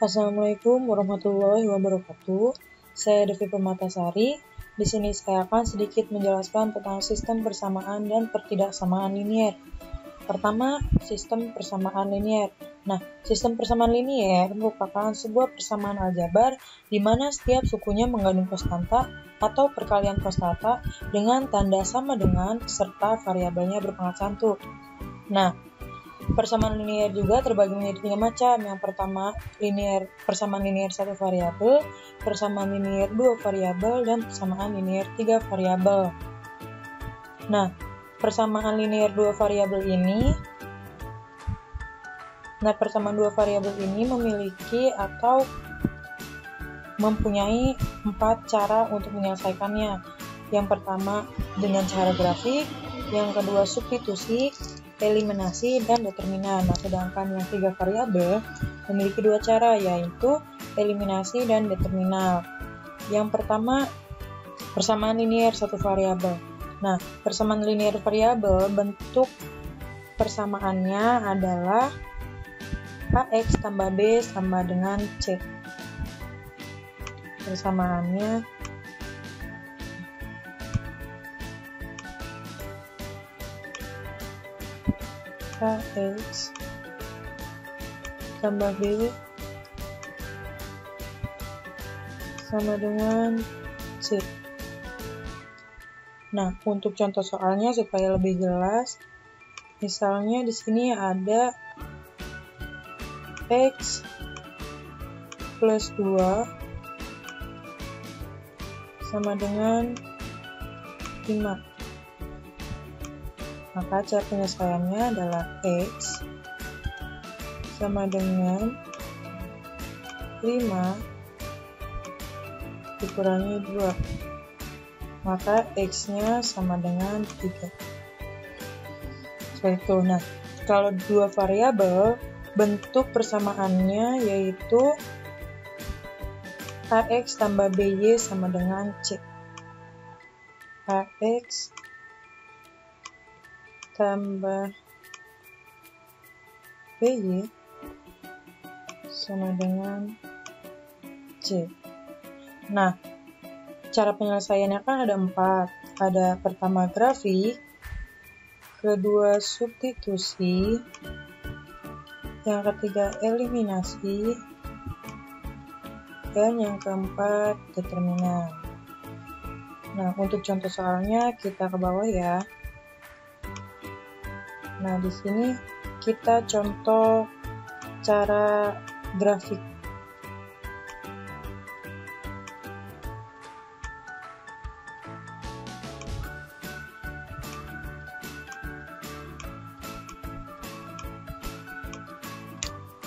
Assalamualaikum warahmatullahi wabarakatuh. Saya Devi Permatasari. Di sini saya akan sedikit menjelaskan tentang sistem persamaan dan pertidaksamaan linier. Pertama, sistem persamaan linier. Nah, sistem persamaan linier merupakan sebuah persamaan aljabar di mana setiap sukunya mengandung konstanta atau perkalian konstanta dengan tanda sama dengan serta variabelnya berpangkat 1. Nah, persamaan linier juga terbagi menjadi 3 macam. Yang pertama, persamaan linier 1 variabel, persamaan linier 2 variabel, dan persamaan linier 3 variabel. Nah, persamaan linier 2 variabel ini memiliki atau mempunyai 4 cara untuk menyelesaikannya. Yang pertama dengan cara grafik, yang kedua substitusi, eliminasi, dan determinan. Nah, sedangkan yang 3 variabel memiliki 2 cara, yaitu eliminasi dan determinal. Yang pertama, persamaan linier 1 variabel. Nah, persamaan linier variabel bentuk persamaannya adalah AX tambah B sama dengan C. Persamaannya AX tambah B sama dengan C. Nah, untuk contoh soalnya supaya lebih jelas, misalnya di sini ada X plus 2 sama dengan 5. Maka cara penyelesaiannya adalah X sama dengan 5 dikurangi 2. Maka X-nya sama dengan 3. Seperti itu. Nah, kalau 2 variabel, bentuk persamaannya yaitu AX tambah BY sama dengan C. AX tambah BY sama dengan C. Nah, cara penyelesaiannya kan ada 4. Ada pertama grafik, kedua substitusi, yang ketiga eliminasi, dan yang keempat determinan. Nah, untuk contoh soalnya kita ke bawah ya. Nah, di sini kita contoh cara grafik.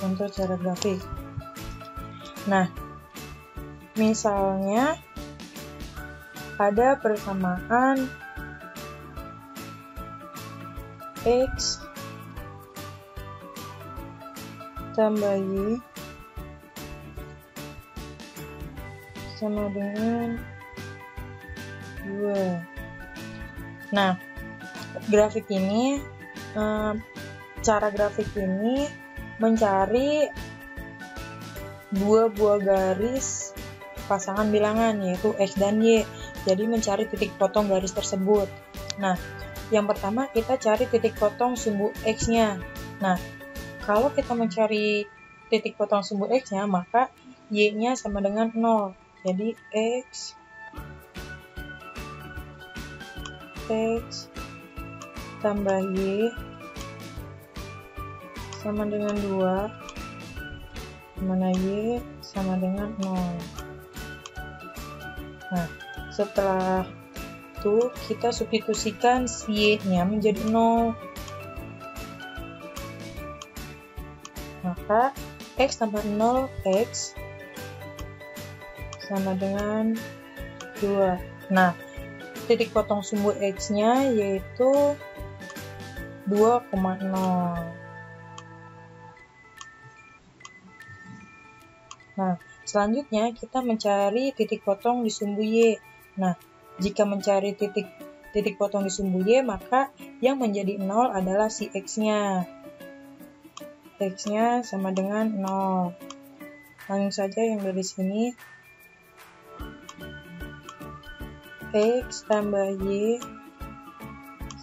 Contoh cara grafik. Nah, misalnya ada persamaan X tambah Y sama dengan 2. Nah, grafik ini, cara grafik ini mencari 2 buah garis pasangan bilangan yaitu X dan Y. Jadi mencari titik potong garis tersebut. Nah, yang pertama kita cari titik potong sumbu X-nya. Nah, kalau kita mencari titik potong sumbu X-nya, maka Y-nya sama dengan 0. Jadi X tambah Y sama dengan 2, mana Y sama dengan 0. Nah, setelah itu kita substitusikan si Y-nya menjadi 0. Maka X tambah 0 X sama dengan 2. Nah, titik potong sumbu X-nya yaitu 2,0. Nah, selanjutnya kita mencari titik potong di sumbu Y. Nah, jika mencari titik potong di sumbu Y, maka yang menjadi 0 adalah si X-nya. X-nya sama dengan 0. Langsung saja yang dari sini. X tambah Y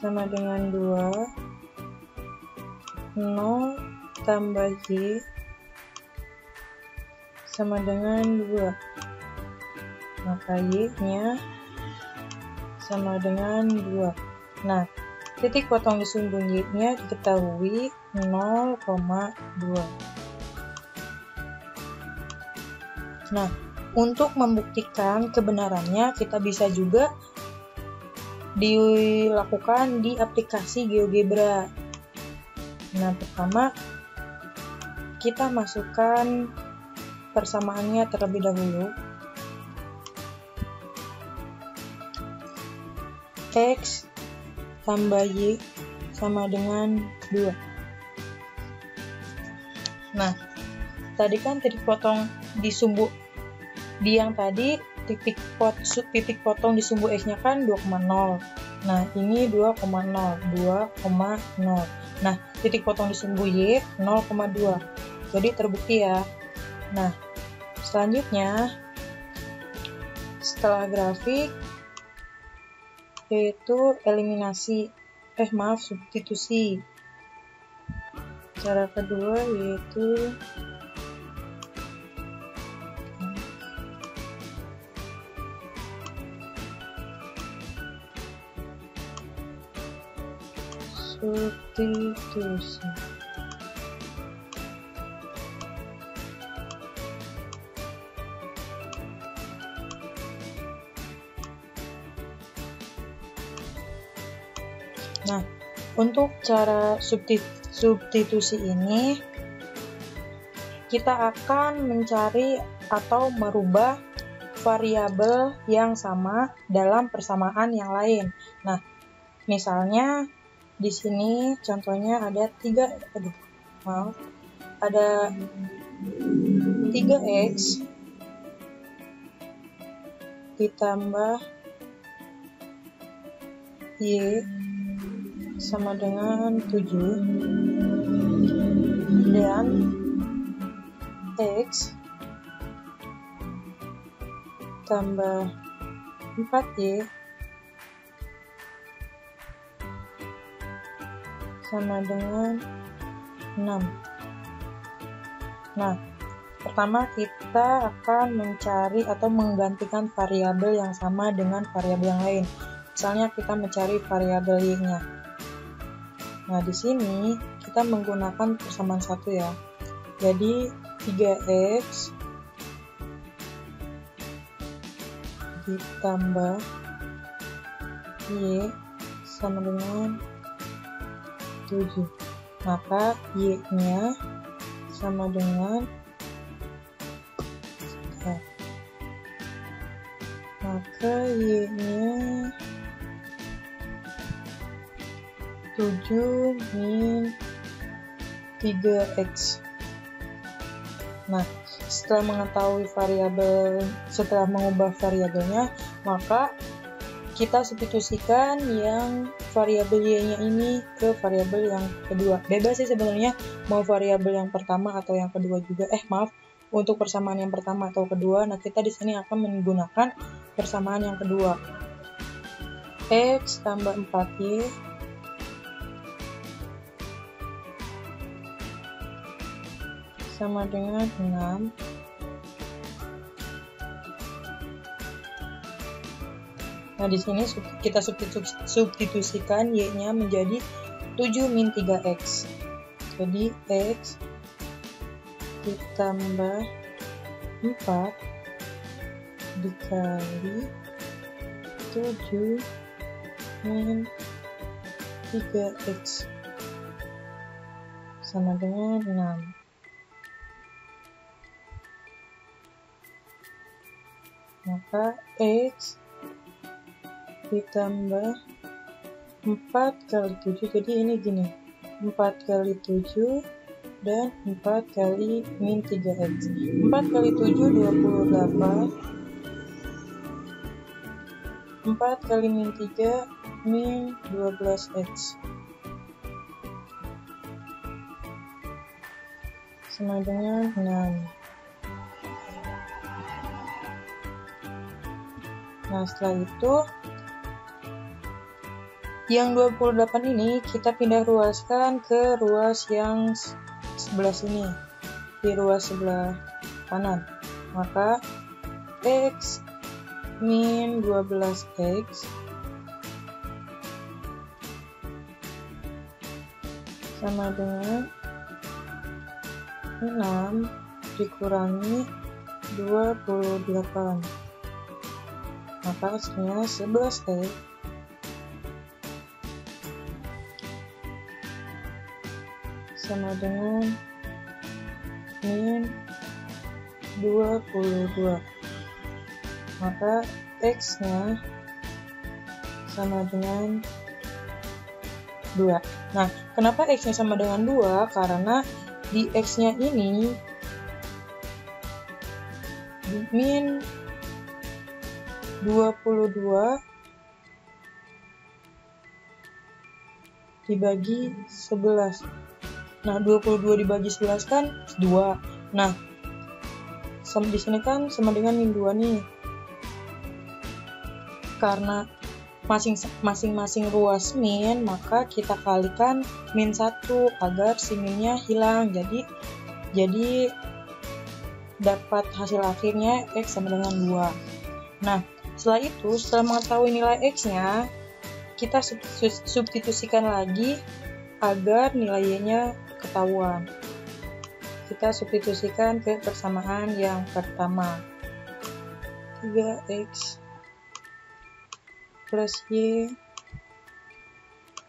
sama dengan 2. 0 tambah Y sama dengan 2. Maka Y-nya sama dengan 2. Nah, titik potong di sumbu Y-nya diketahui 0,2. Nah, untuk membuktikan kebenarannya, kita bisa juga dilakukan di aplikasi GeoGebra. Nah, pertama, kita masukkan persamaannya terlebih dahulu. X tambah Y sama dengan 2. Nah, tadi kan titik potong di sumbu yang tadi titik potong di sumbu X-nya kan 2,0. Nah, ini 2,0. Nah, titik potong di sumbu Y 0,2. Jadi terbukti ya. Nah, selanjutnya setelah grafik yaitu substitusi. Cara kedua yaitu substitusi. Nah, untuk cara substitusi ini kita akan mencari atau merubah variabel yang sama dalam persamaan yang lain. Nah, misalnya di sini contohnya ada 3x ditambah y sama dengan 7 dan x tambah 4y sama dengan 6. Nah, pertama kita akan mencari atau menggantikan variabel yang sama dengan variabel yang lain. Misalnya kita mencari variabel y-nya. Nah, di sini kita menggunakan persamaan 1 ya. Jadi 3x ditambah y sama dengan 7. Maka y-nya sama dengan 3. Maka y-nya 7 min 3x. Nah, setelah mengubah variabelnya, maka kita substitusikan yang variabel y-nya ini ke variabel yang kedua. Bebas sih sebenarnya mau variabel yang pertama atau yang kedua juga. Untuk persamaan yang pertama atau kedua. Nah, kita di sini akan menggunakan persamaan yang kedua. X tambah 4y sama dengan 6. Nah, di sini kita substitusikan y-nya menjadi 7 min 3x. Jadi x ditambah 4 dikali 7 min 3x sama dengan 6. Maka x ditambah 4 kali 7, jadi ini gini, 4 kali 7 dan 4 kali min 3x. 4 kali 7 28, 4 kali min 3 min 12x sama dengan 6. Nah, setelah itu yang 28 ini kita pindah ruaskan ke ruas yang sebelah sini, di ruas sebelah kanan. Maka X min 12X sama dengan 6 dikurangi 28. Maka hasilnya 11X sama dengan min 22. Maka X-nya sama dengan 2. Nah, kenapa X-nya sama dengan 2? Karena di X-nya ini min 22 dibagi 11. Nah, 22 dibagi 11 kan 2. Nah, di sini kan sama dengan min 2 nih. Karena masing-masing ruas min, maka kita kalikan min 1 agar si minnya hilang. Jadi dapat hasil akhirnya X sama dengan 2. Nah, setelah itu, setelah mengetahui nilai X-nya, kita substitusikan lagi agar nilainya ketahuan. Kita substitusikan ke persamaan yang pertama. 3X plus Y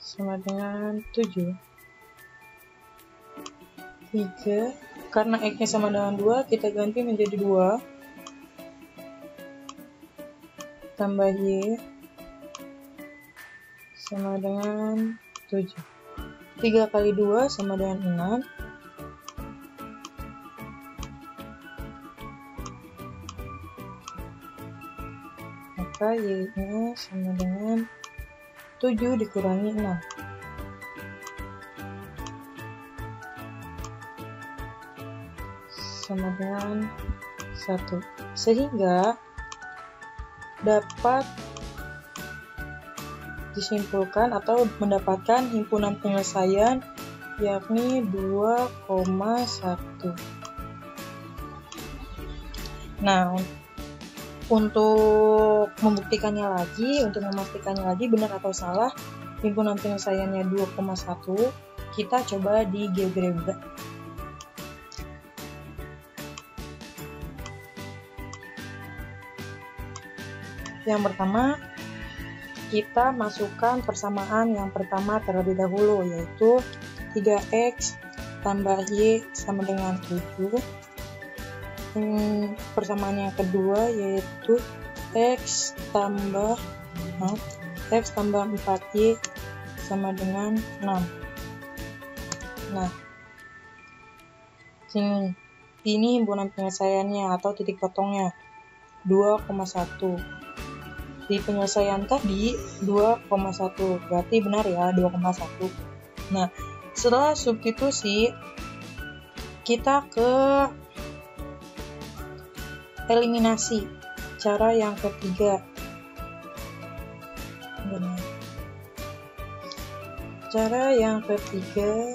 sama dengan 7. 3, karena X-nya sama dengan 2, kita ganti menjadi 2 tambah Y sama dengan 7. 3 kali 2 sama dengan 6. Maka Y-nya sama dengan 7 dikurangi 6. Sama dengan 1. Sehingga dapat disimpulkan atau mendapatkan himpunan penyelesaian yakni 2,1. Nah, untuk membuktikannya lagi, untuk memastikannya lagi benar atau salah himpunan penyelesaiannya 2,1, kita coba di GeoGebra. Yang pertama, kita masukkan persamaan yang pertama terlebih dahulu, yaitu 3X tambah Y sama dengan 7. Persamaan yang kedua yaitu X tambah 4Y sama dengan 6. Nah, ini himpunan penyelesaiannya atau titik potongnya 2,1. Di penyelesaian tadi 2,1, berarti benar ya 2,1. Nah, setelah substitusi kita ke eliminasi, cara yang ketiga. Cara yang ketiga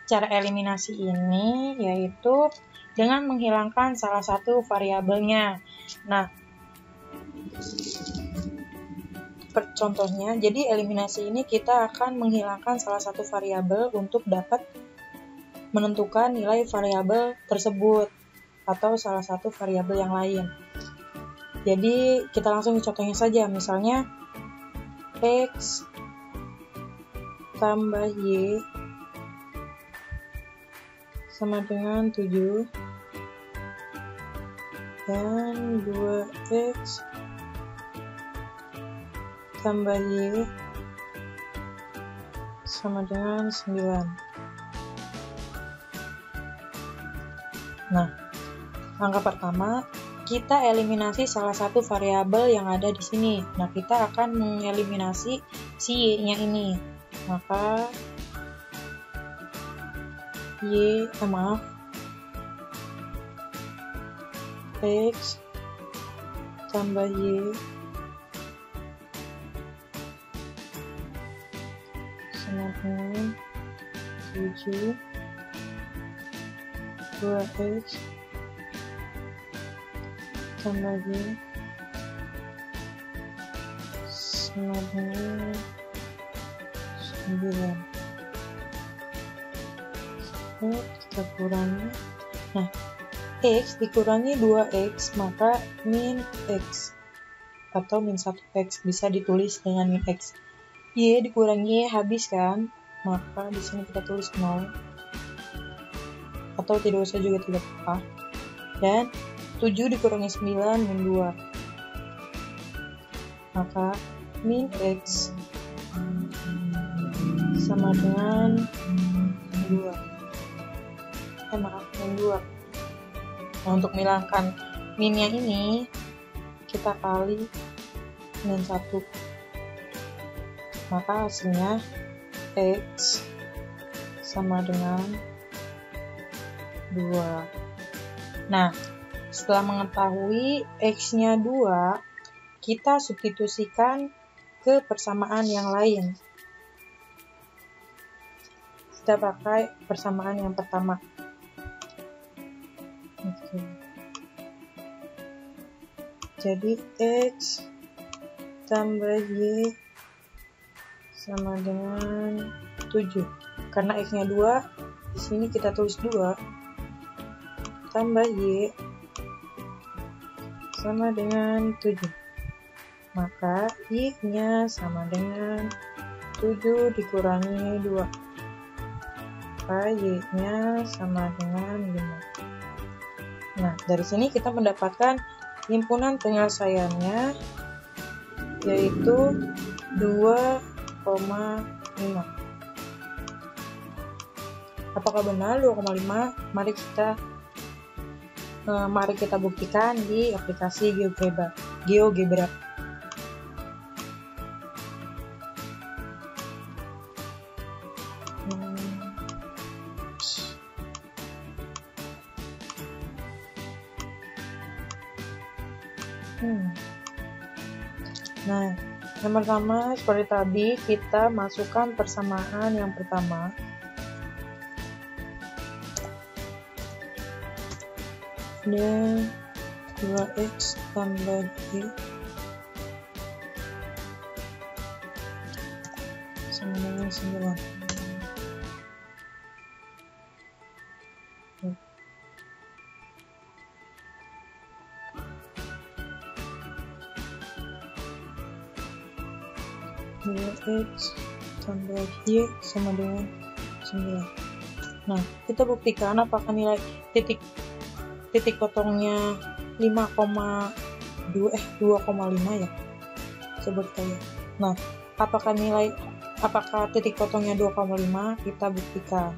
cara eliminasi ini yaitu dengan menghilangkan salah satu variabelnya. Nah, contohnya, jadi eliminasi ini kita akan menghilangkan salah satu variabel untuk dapat menentukan nilai variabel tersebut atau salah satu variabel yang lain. Jadi kita langsung ke contohnya saja, misalnya X tambah Y sama dengan 7 dan 2X tambah Y sama dengan 9. Nah, langkah pertama kita eliminasi salah satu variabel yang ada di sini. Nah, kita akan mengeliminasi si Y-nya ini. Maka X tambah Y sama dengan 7 2X tambah Y sama dengan 9. Kita kurangi. Nah, X dikurangi 2X, maka min X atau min 1X bisa ditulis dengan min X. Y dikurangi habis kan, maka di sini kita tulis 0 atau tidak usah juga, tidak apa. Dan 7 dikurangi 9 min 2, maka min X sama dengan 2. Min 2. Nah, untuk menghilangkan minnya ini kita kali min 1, maka hasilnya X sama dengan 2. Nah, setelah mengetahui X-nya 2, kita substitusikan ke persamaan yang lain. Kita pakai persamaan yang pertama. Oke. Jadi X tambah Y sama dengan 7. Karena X-nya 2, di sini kita tulis 2 tambah Y sama dengan 7. Maka Y-nya sama dengan 7 dikurangi 2. Maka Y-nya sama dengan 5. Nah, dari sini kita mendapatkan himpunan penyelesaiannya yaitu 2,5. Apakah benar 2,5? Mari kita buktikan di aplikasi GeoGebra. Nah, yang pertama seperti tadi kita masukkan persamaan yang pertama. Dan 2X tambah Y sama dengan 9. X tambah Y sama dengan 9. Nah, kita buktikan apakah nilai titik potongnya 2,5 ya, sebut saya. Nah, apakah titik potongnya 2,5? Kita buktikan.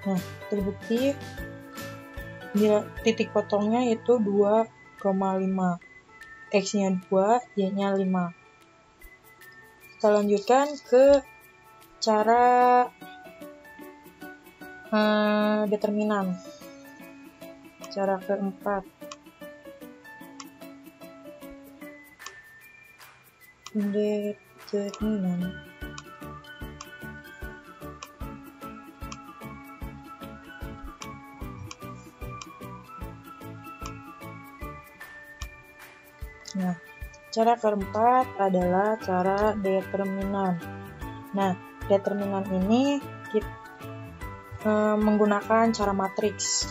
Nah, terbukti titik potongnya itu 2,5. X-nya 2, Y-nya 5. Kita lanjutkan ke cara determinan. Cara keempat. Determinan. Nah, cara keempat adalah cara determinan. Nah, determinan ini kita menggunakan cara matriks.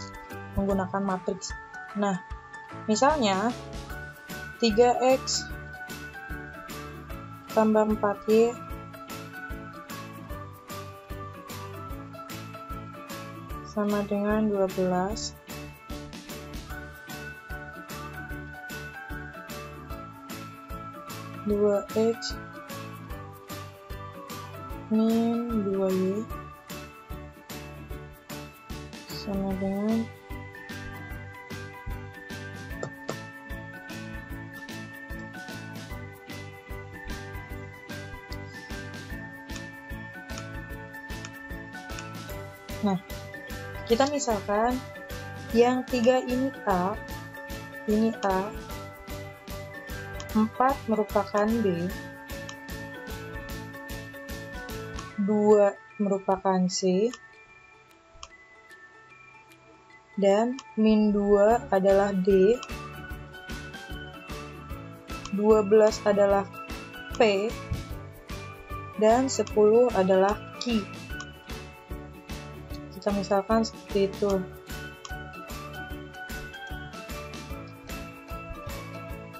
Nah, misalnya 3X tambah 4Y sama dengan 12. X min 2Y sama dengan nah, kita misalkan yang 3 ini A, 4 merupakan B, 2 merupakan C, dan min 2 adalah D, 12 adalah P, dan 10 adalah Q. Kita misalkan seperti itu.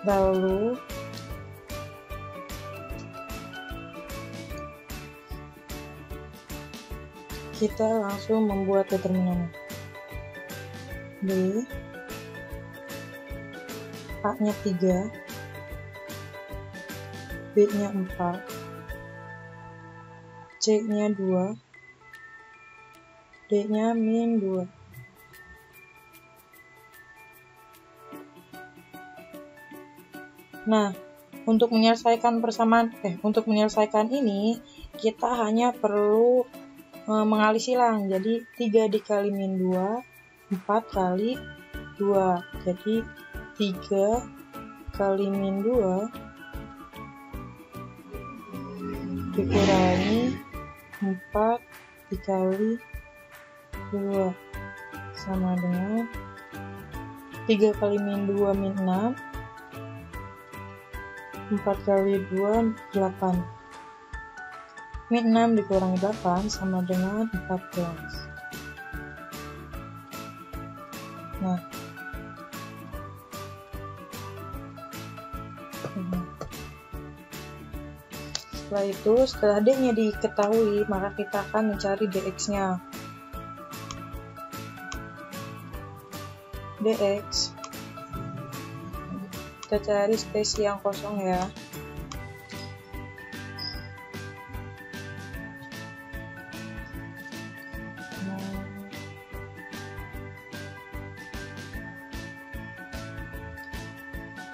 Lalu kita langsung membuat determinan. B, A-nya 3, B-nya 4, C-nya 2, D-nya min 2. Nah, untuk menyelesaikan ini, kita hanya perlu mengalih silang. Jadi 3 dikali min 2, 4 kali 2. Jadi 3 kali min 2 dikurangi 4 dikali 2 sama dengan 3 kali min 2 min 6, 4 kali 2 8. Min 6 dikurangi 8 sama dengan 14. Nah, setelah itu, setelah D-nya diketahui, maka kita akan mencari DX-nya. DX, kita cari spasi yang kosong ya.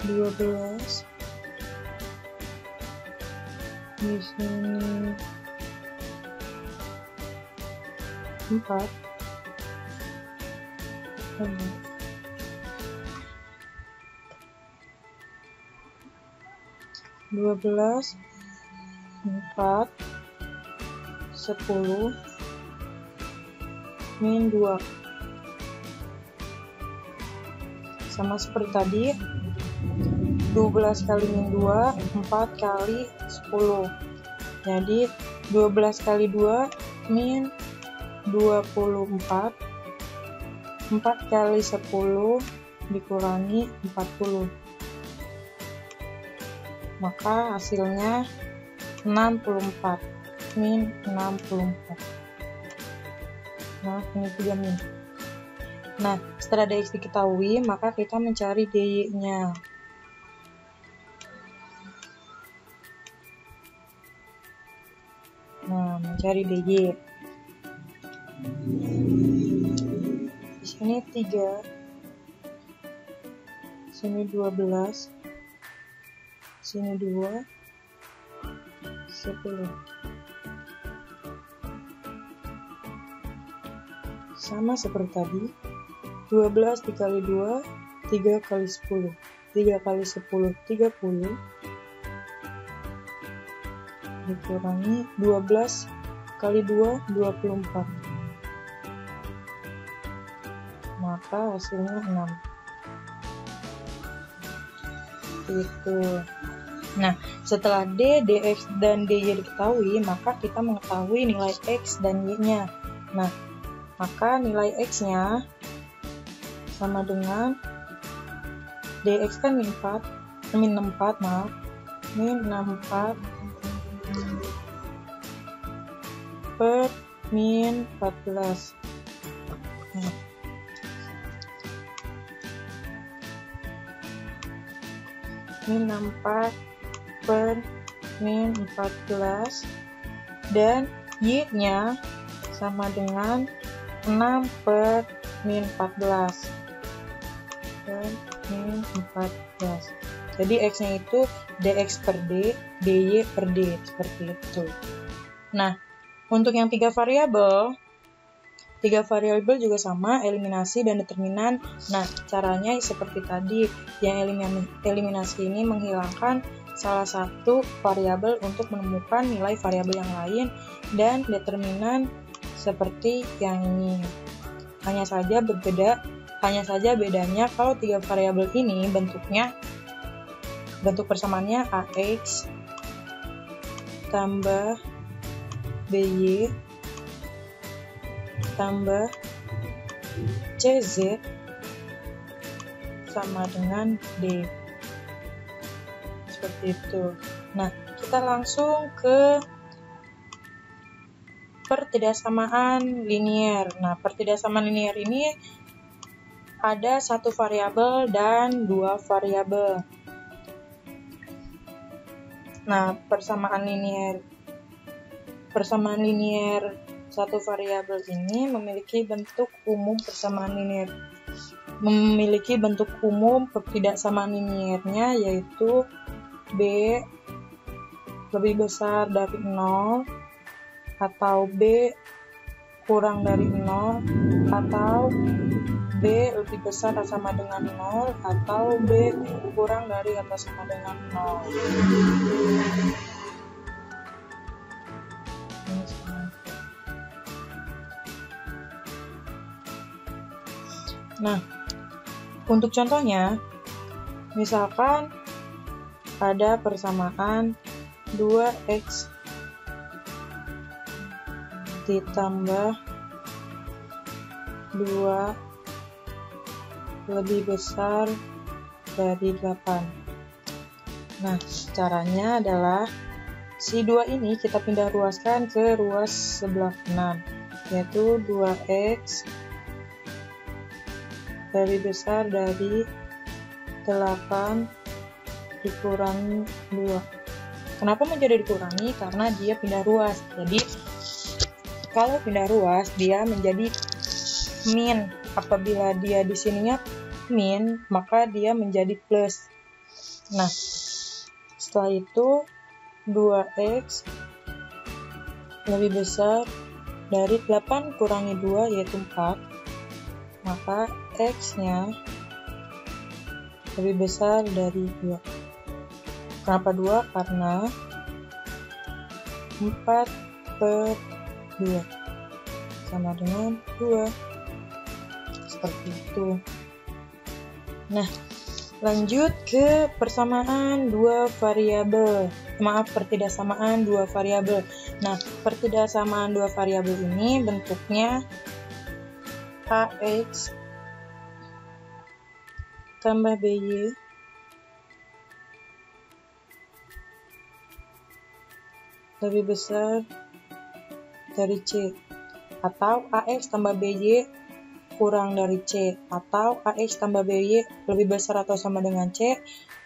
Dua belas di sini 4 12 4 10 min 2 sama seperti tadi. 12 kali min 2 4 kali 10, jadi 12 kali 2 min 24, 4 kali 10 dikurangi 40, maka hasilnya 64, min 64. Nah, ini 3 min. Nah, setelah DX diketahui, maka kita mencari DY-nya. Nah, mencari DY. Di sini 3, sini 12, sini 2, 10. Sama seperti tadi, 12 dikali 2, 3 kali 10. 3 kali 10, 30. Dikurangi 12 kali 2, 24. Maka hasilnya 6. Itu. Nah, setelah D, DX, dan DY diketahui, maka kita mengetahui nilai X dan Y-nya. Nah, maka nilai X-nya sama dengan DX kan min 4, min 64, maaf. Min 64 per min 14. Min 64 per min 14 dan Y-nya sama dengan 6 per min 14 dan min 14. Jadi X-nya itu dx per d, dy per d, seperti itu. Nah, untuk yang tiga variabel juga sama, eliminasi dan determinan. Nah, caranya seperti tadi, yang eliminasi ini menghilangkan salah satu variabel untuk menemukan nilai variabel yang lain, dan determinan seperti yang ini. Hanya saja bedanya kalau tiga variabel ini bentuk persamaannya AX tambah BY tambah CZ sama dengan D. Seperti itu. Nah, kita langsung ke pertidaksamaan linier. Nah, pertidaksamaan linier ini ada satu variabel dan dua variabel. Nah, persamaan linier satu variabel ini memiliki bentuk umum pertidaksamaan liniernya, yaitu B lebih besar dari 0, atau B kurang dari 0, atau B lebih besar atau sama dengan 0, atau B kurang dari atau sama dengan 0. Nah, untuk contohnya, misalkan ada persamaan 2x ditambah 2 lebih besar dari 8. Nah, caranya adalah si 2 ini kita pindah ruaskan ke ruas sebelah kanan, yaitu 2x lebih besar dari 8 dikurangi 2. Kenapa menjadi dikurangi? Karena dia pindah ruas. Jadi, kalau pindah ruas, dia menjadi min. Apabila dia di sininya min, maka dia menjadi plus. Nah, setelah itu 2x lebih besar dari 8 kurangi 2, yaitu 4. Maka x-nya lebih besar dari 2. Kenapa 2? Karena 4 per 2 sama dengan 2. Seperti itu. Nah, lanjut ke pertidaksamaan dua variabel. Nah, pertidaksamaan dua variabel ini bentuknya AX tambah BY lebih besar dari C, atau AX tambah BY kurang dari C, atau AX tambah BY lebih besar atau sama dengan C,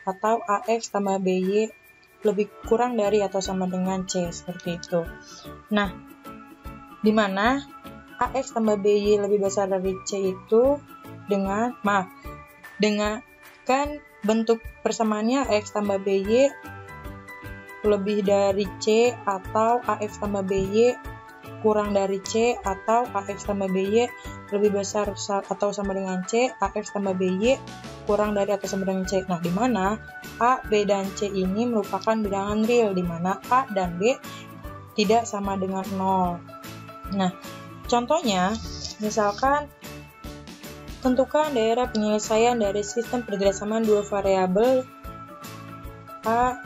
atau AX tambah BY lebih kurang dari atau sama dengan C, seperti itu. Nah, di mana AX tambah BY lebih besar dari C itu dengan bentuk persamaannya AX tambah BY lebih dari C, atau AX tambah BY kurang dari C, atau AX tambah BY lebih besar atau sama dengan C, AX tambah BY kurang dari atau sama dengan C. Nah, di mana A, B, dan C ini merupakan bilangan real, di mana A dan B tidak sama dengan 0. Nah, contohnya, misalkan tentukan daerah penyelesaian dari sistem pertidaksamaan dua variabel A,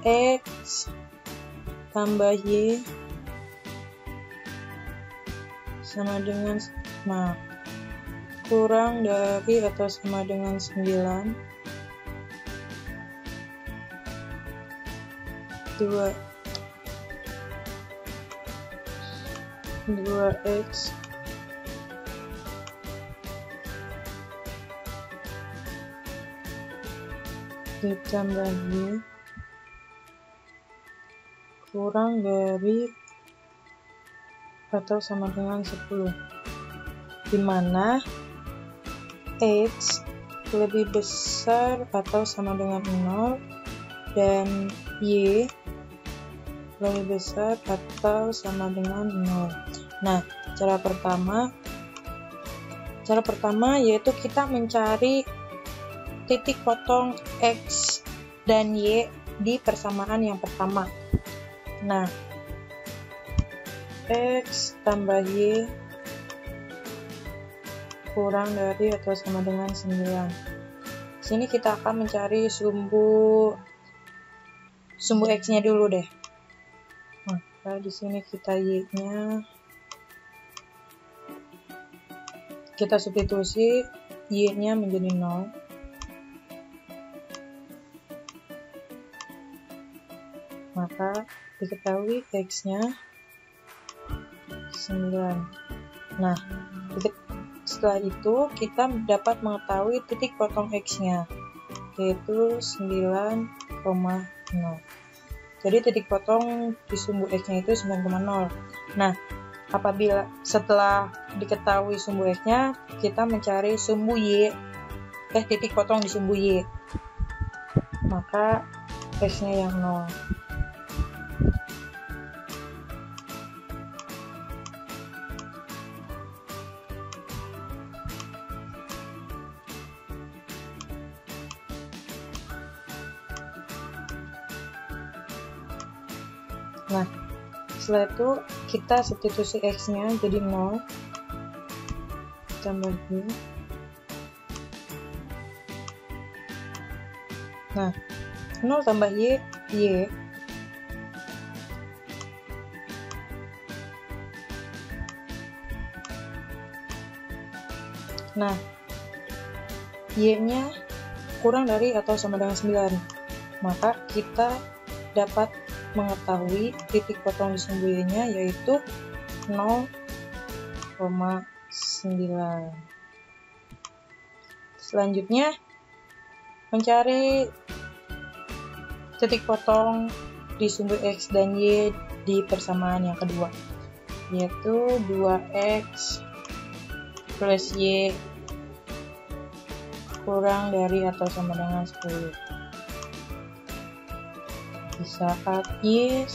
X tambah Y sama dengan kurang dari atau sama dengan 9, 2x ditambah Y kurang dari atau sama dengan 10, di mana X lebih besar atau sama dengan 0 dan Y lebih besar atau sama dengan 0. Nah, cara pertama yaitu kita mencari titik potong X dan Y di persamaan yang pertama. Nah, X tambah Y kurang dari atau sama dengan 9. Sini kita akan mencari sumbu X-nya dulu deh. Nah, di sini kita Y-nya kita substitusi, Y-nya menjadi 0. Maka diketahui X-nya 9. Nah, setelah itu kita dapat mengetahui titik potong X-nya, yaitu 9,0. Jadi titik potong di sumbu X-nya itu 9,0. Nah, apabila setelah diketahui sumbu X-nya, kita mencari sumbu titik potong di sumbu Y. Maka X-nya yang 0. Nah, setelah itu kita substitusi X-nya jadi 0 tambah Y. Nah, 0 tambah Y. Nah, Y-nya kurang dari atau sama dengan 9. Maka kita dapat mengetahui titik potong di sumbu Y-nya yaitu 0,9. Selanjutnya mencari titik potong di sumbu X dan Y di persamaan yang kedua, yaitu 2X plus Y kurang dari atau sama dengan 10. Di saat Y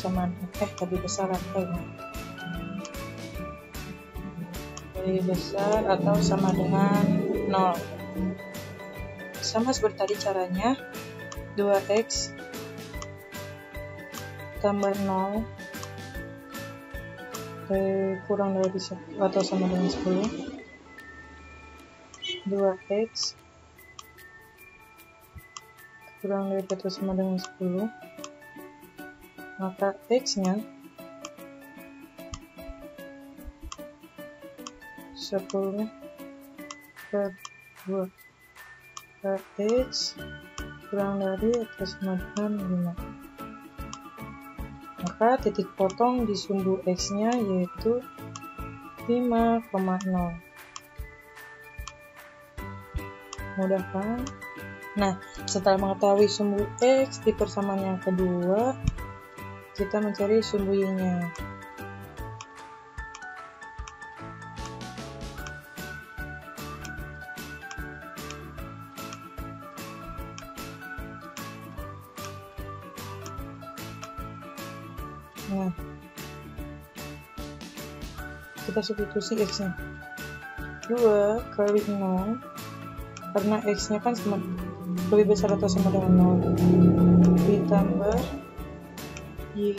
lebih besar atau sama dengan 0. Sama seperti tadi caranya, 2X tambah 0 kurang dari atau sama dengan 10. 2X kurang dari atau sama dengan 10. Maka X-nya 10 per 2. X kurang dari atau sama dengan 5. Maka titik potong di sumbu X-nya yaitu 5,0. Mudah kan? Nah, setelah mengetahui sumbu X di persamaan yang kedua, kita mencari sumbu Y-nya. Nah, kita substitusi X-nya. 2 kali 0, karena X-nya kan lebih besar atau sama dengan 0, ditambah Y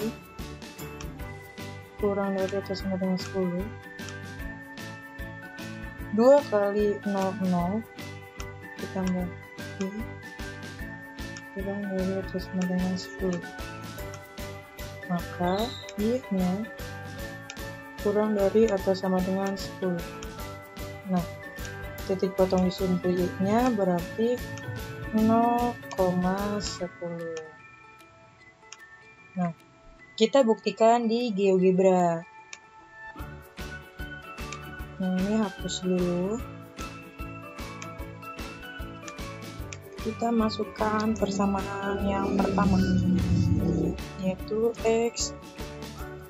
kurang dari atau sama dengan 10. 2 kali 0 ditambah Y kurang dari atau sama dengan 10. Maka Y-nya kurang dari atau sama dengan 10. Nah, titik potong di sumbu Y-nya berarti 0,10. Nah, kita buktikan di GeoGebra. Nah, ini hapus dulu. Kita masukkan persamaan yang pertama, yaitu X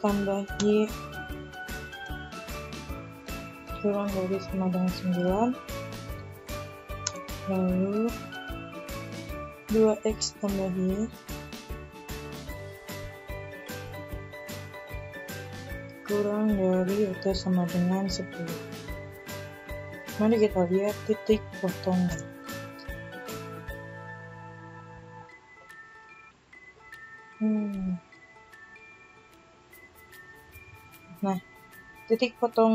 tambah Y kurang dari sama dengan 9, lalu 2X tambah Y kurang dari atau sama dengan 10. Mari kita lihat titik potongnya. Nah, titik potong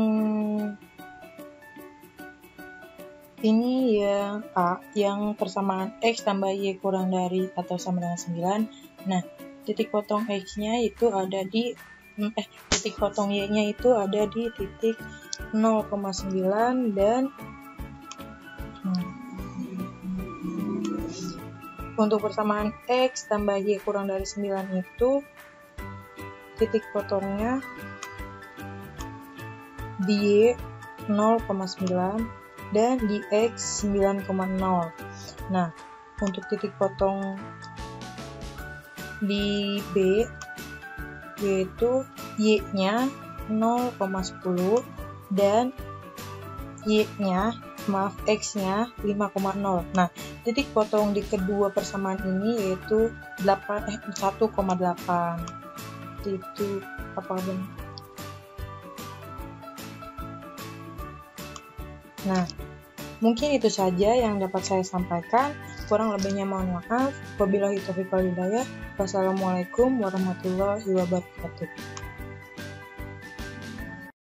ini yang A, yang persamaan X tambah Y kurang dari atau sama dengan 9. Nah, titik potong X-nya itu ada di titik potong Y-nya itu ada di titik 0,9 dan untuk persamaan X tambah Y kurang dari 9 itu titik potongnya di Y 0,9 dan di X 9,0. Nah, untuk titik potong di B yaitu Y-nya 0,10 dan X-nya 5,0. Nah, titik potong di kedua persamaan ini yaitu 1,8. Itu apa benar? Nah, mungkin itu saja yang dapat saya sampaikan. Kurang lebihnya mohon maaf. Wabillahi taufiq wal hidayah. Wassalamualaikum warahmatullahi wabarakatuh.